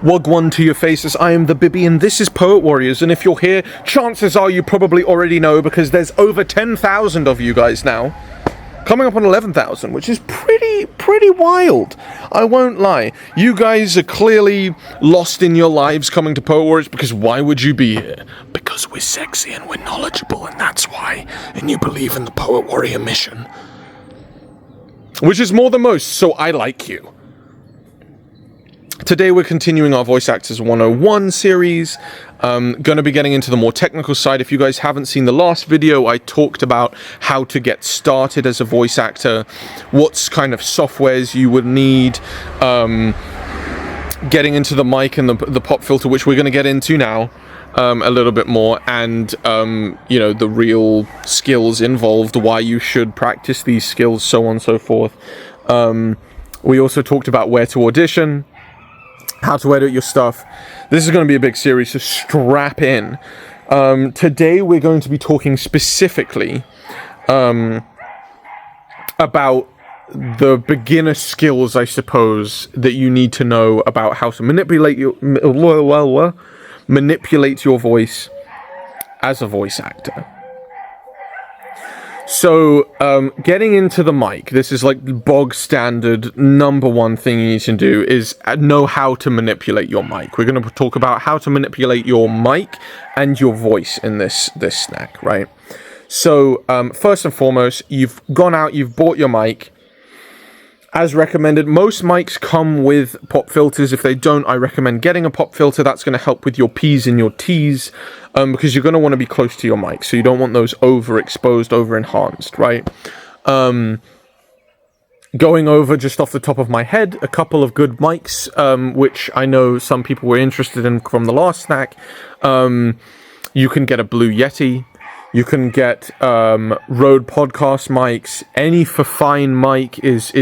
Wagwan to your faces, I am the Bibby and this is Poet Warriors, and if you're here, chances are you probably already know because there's over 10,000 of you guys now. Coming up on 11,000, which is pretty wild. I won't lie. You guys are clearly lost in your lives coming to Poet Warriors because why would you be here? Because we're sexy and we're knowledgeable and that's why. And you believe in the Poet Warrior mission. Which is more than most, so I like you. Today we're continuing our Voice Actors 101 series. Going to be getting into the more technical side. If you guys haven't seen the last video, I talked about how to get started as a voice actor, what's kind of softwares you would need, getting into the mic and the pop filter, which we're going to get into now a little bit more, and you know, the real skills involved, why you should practice these skills, so on and so forth. We also talked about where to audition, how to edit your stuff. This is going to be a big series, so strap in. Today we're going to be talking specifically about the beginner skills, I suppose, that you need to know about how to manipulate your voice as a voice actor. So, getting into the mic, this is like the bog standard #1 thing you need to do is know how to manipulate your mic. We're going to talk about how to manipulate your mic and your voice in this snack, right? So, first and foremost, you've gone out, you've bought your mic. As recommended, most mics come with pop filters. If they don't, I recommend getting a pop filter. That's going to help with your P's and your T's, because you're going to want to be close to your mic, so you don't want those overexposed, over-enhanced, right? Going over just off the top of my head, a couple of good mics, which I know some people were interested in from the last snack. You can get a Blue Yeti. You can get Rode podcast mics. Any for fine mic is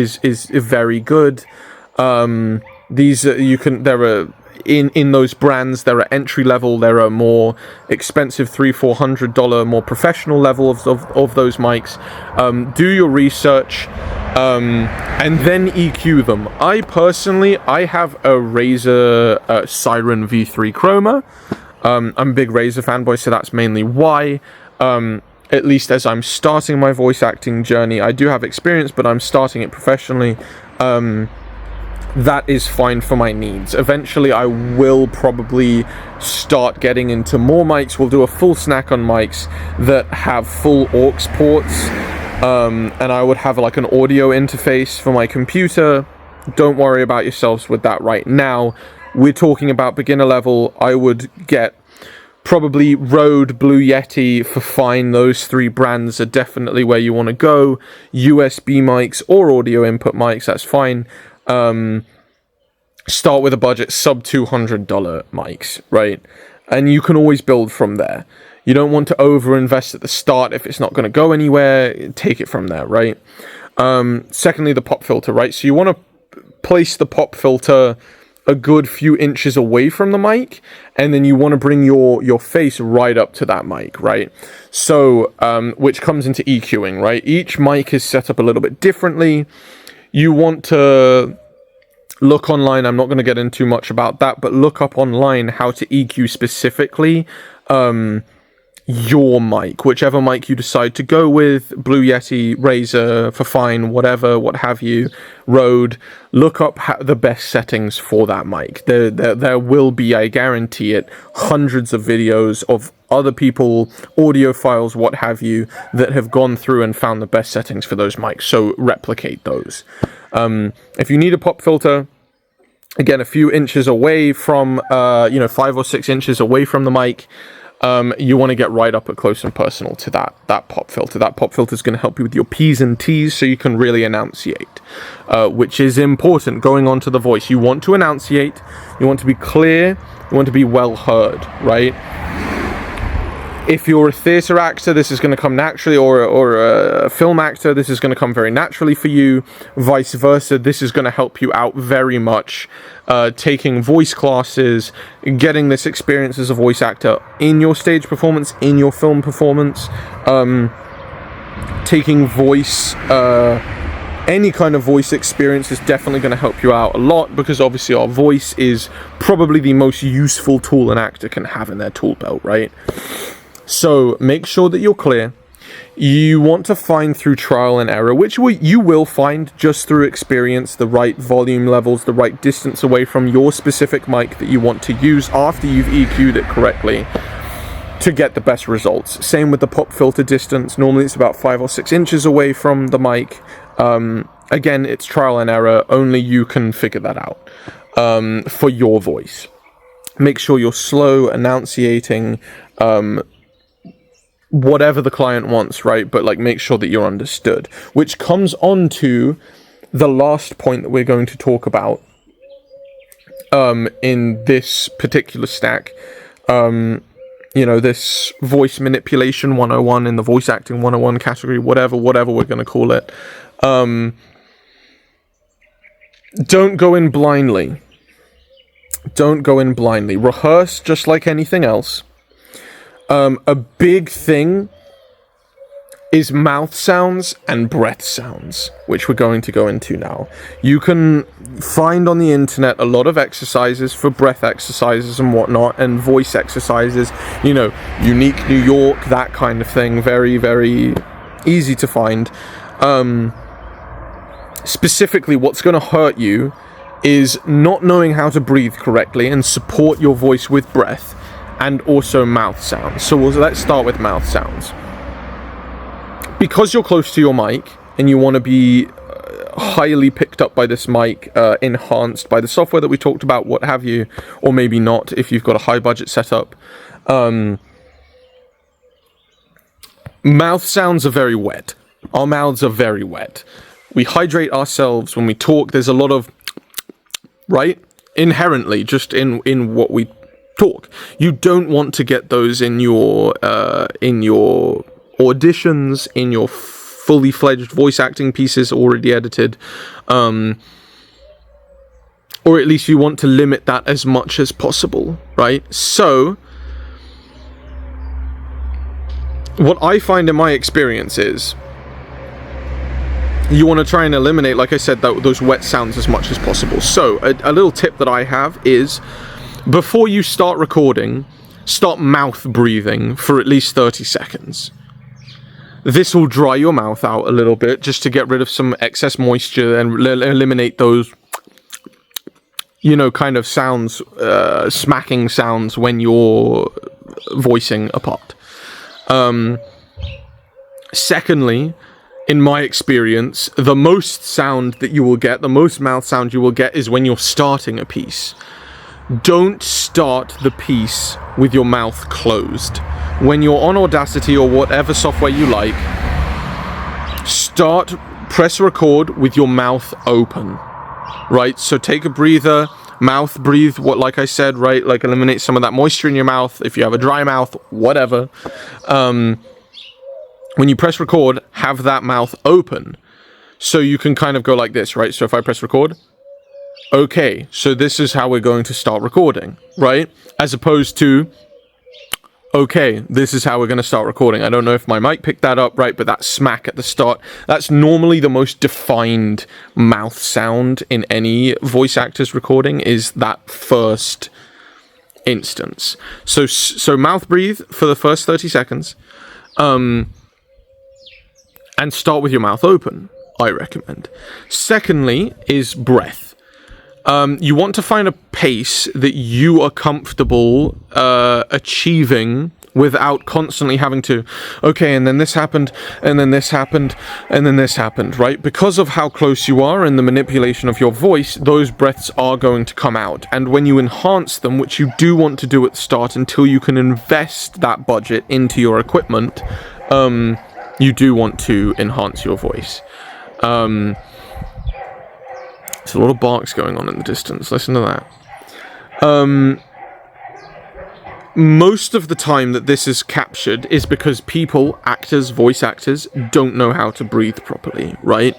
very good. These you can. There are in those brands. There are entry level. There are more expensive $300-400 more professional levels of those mics. Do your research and then EQ them. I personally have a Razer Siren V3 Chroma. I'm a big Razer fanboy, so that's mainly why. At least as I'm starting my voice acting journey, I do have experience, but I'm starting it professionally. That is fine for my needs. Eventually, I will probably start getting into more mics. We'll do a full snack on mics that have full aux ports, and I would have like an audio interface for my computer. Don't worry about yourselves with that right now. We're talking about beginner level. I would get probably Rode, Blue Yeti for fine. Those three brands are definitely where you want to go. USB mics or audio input mics, that's fine. Start with a budget sub $200 mics, right? And you can always build from there. You don't want to overinvest at the start if it's not going to go anywhere. Take it from there, right? Secondly, the pop filter, right? So you want to place the pop filter a good few inches away from the mic, and then you want to bring your face right up to that mic, right? So, which comes into EQing, right? Each mic is set up a little bit differently. You want to look online. I'm not going to get into much about that, but look up online how to EQ specifically your mic, whichever mic you decide to go with, Blue Yeti, Razer, for fine, whatever, what have you, Rode. Look up the best settings for that mic. There will be, I guarantee it, hundreds of videos of other people, audio files, what have you, that have gone through and found the best settings for those mics, so replicate those. If you need a pop filter, again, a few inches away from, 5 or 6 inches away from the mic, you want to get right up close and personal to that pop filter. That pop filter is going to help you with your P's and T's so you can really enunciate, which is important going on to the voice. You want to enunciate, you want to be clear, you want to be well heard, right? If you're a theatre actor, this is going to come naturally, or a film actor, this is going to come very naturally for you. Vice versa, this is going to help you out very much. Taking voice classes, getting this experience as a voice actor in your stage performance, in your film performance, taking voice any kind of voice experience is definitely going to help you out a lot, because obviously our voice is probably the most useful tool an actor can have in their tool belt, right? So make sure that you're clear. You want to find through trial and error, which you will find just through experience, the right volume levels, the right distance away from your specific mic that you want to use after you've EQ'd it correctly to get the best results. Same with the pop filter distance. Normally it's about 5 or 6 inches away from the mic. Again, it's trial and error. Only you can figure that out for your voice. Make sure you're slow, enunciating, whatever the client wants, right? But like, make sure that you're understood, which comes on to the last point that we're going to talk about in this particular stack. You know, this voice manipulation 101 in the voice acting 101 category, whatever we're going to call it. Don't go in blindly. Don't go in blindly. Rehearse just like anything else. A big thing is mouth sounds and breath sounds, which we're going to go into now. You can find on the internet a lot of exercises for breath exercises and whatnot, and voice exercises, you know, unique New York, that kind of thing. Very, very easy to find. Specifically, what's going to hurt you is not knowing how to breathe correctly and support your voice with breath, and also mouth sounds. So let's start with mouth sounds. Because you're close to your mic and you want to be highly picked up by this mic, enhanced by the software that we talked about, what have you, or maybe not if you've got a high budget setup. Mouth sounds are very wet. Our mouths are very wet. We hydrate ourselves when we talk. There's a lot of, right? Inherently, just in what we talk. You don't want to get those in your auditions, in your fully fledged voice acting pieces already edited, or at least you want to limit that as much as possible, right? So what I find in my experience is you want to try and eliminate, like I said, those wet sounds as much as possible. So a little tip that I have is, before you start recording, start mouth breathing for at least 30 seconds. This will dry your mouth out a little bit, just to get rid of some excess moisture and eliminate those, you know, kind of sounds, smacking sounds when you're voicing a part. Secondly, in my experience, the most sound that you will get, the most mouth sound you will get, is when you're starting a piece. Don't start the piece with your mouth closed. When you're on Audacity or whatever software you like, press record with your mouth open, right? So take a breather, mouth breathe, like I said, right? Like, eliminate some of that moisture in your mouth. If you have a dry mouth, whatever. When you press record, have that mouth open. So you can kind of go like this, right? So if I press record, okay, so this is how we're going to start recording, right? As opposed to, okay, this is how we're going to start recording. I don't know if my mic picked that up, right? But that smack at the start, that's normally the most defined mouth sound in any voice actor's recording, is that first instance. So mouth breathe for the first 30 seconds, and start with your mouth open, I recommend. Secondly is breath. You want to find a pace that you are comfortable achieving without constantly having to, okay, and then this happened, and then this happened, and then this happened, right? Because of how close you are and the manipulation of your voice, those breaths are going to come out. And when you enhance them, which you do want to do at the start until you can invest that budget into your equipment, you do want to enhance your voice. There's a lot of barks going on in the distance. Listen to that. Most of the time that this is captured is because people, actors, voice actors, don't know how to breathe properly, right?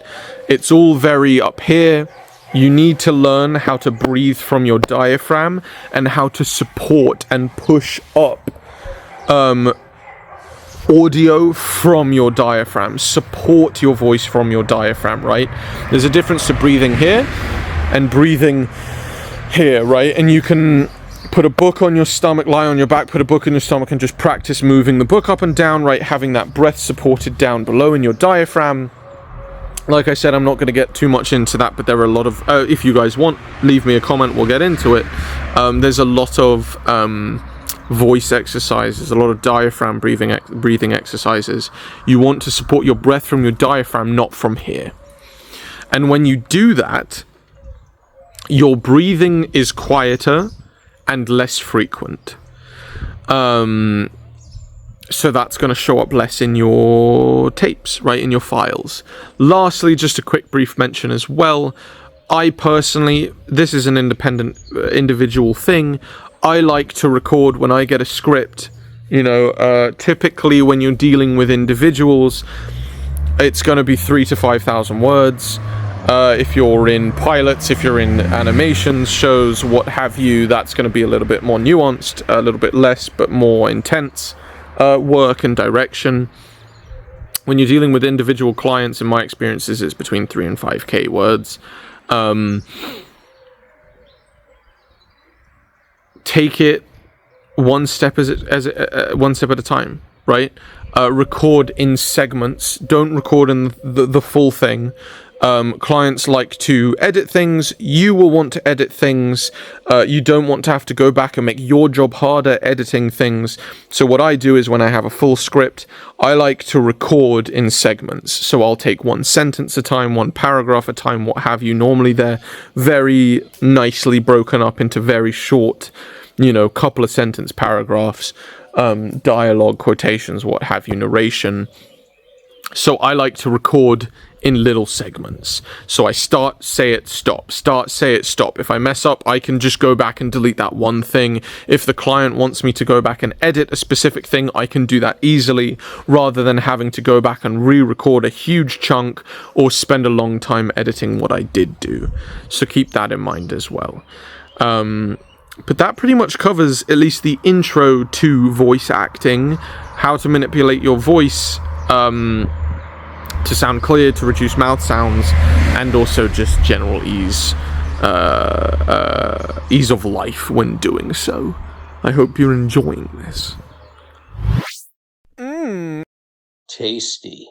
It's all very up here. You need to learn how to breathe from your diaphragm and how to support and push up audio from your diaphragm. Support your voice from your diaphragm, right? There's a difference to breathing here and breathing here, right? And you can put a book on your stomach, lie on your back, put a book in your stomach, and just practice moving the book up and down, right? Having that breath supported down below in your diaphragm. Like I said, I'm not going to get too much into that, but there are a lot of, if you guys want, leave me a comment, we'll get into it. There's a lot of voice exercises, a lot of diaphragm breathing exercises. You want to support your breath from your diaphragm, not from here. And when you do that, your breathing is quieter and less frequent. So that's going to show up less in your tapes, right, in your files. Lastly, just a quick brief mention as well. I personally, this is an individual thing, I like to record when I get a script. You know, typically when you're dealing with individuals, it's going to be 3,000 to 5,000 words. If you're in pilots, if you're in animations, shows, what have you, that's going to be a little bit more nuanced, a little bit less, but more intense work and direction. When you're dealing with individual clients, in my experiences, it's between 3 and 5k words. Take it one step one step at a time, right? Record in segments. Don't record in the full thing. Clients like to edit things. You will want to edit things. You don't want to have to go back and make your job harder editing things. So what I do is, when I have a full script, I like to record in segments. So I'll take one sentence at a time, one paragraph at a time, what have you. Normally they're very nicely broken up into very short, you know, couple of sentence paragraphs, dialogue, quotations, what have you, narration. So I like to record in little segments. So I start, say it, stop. Start, say it, stop. If I mess up, I can just go back and delete that one thing. If the client wants me to go back and edit a specific thing, I can do that easily, rather than having to go back and re-record a huge chunk or spend a long time editing what I did do. So keep that in mind as well. But that pretty much covers at least the intro to voice acting, how to manipulate your voice to sound clear, to reduce mouth sounds, and also just general ease of life when doing so. I hope you're enjoying this. Tasty.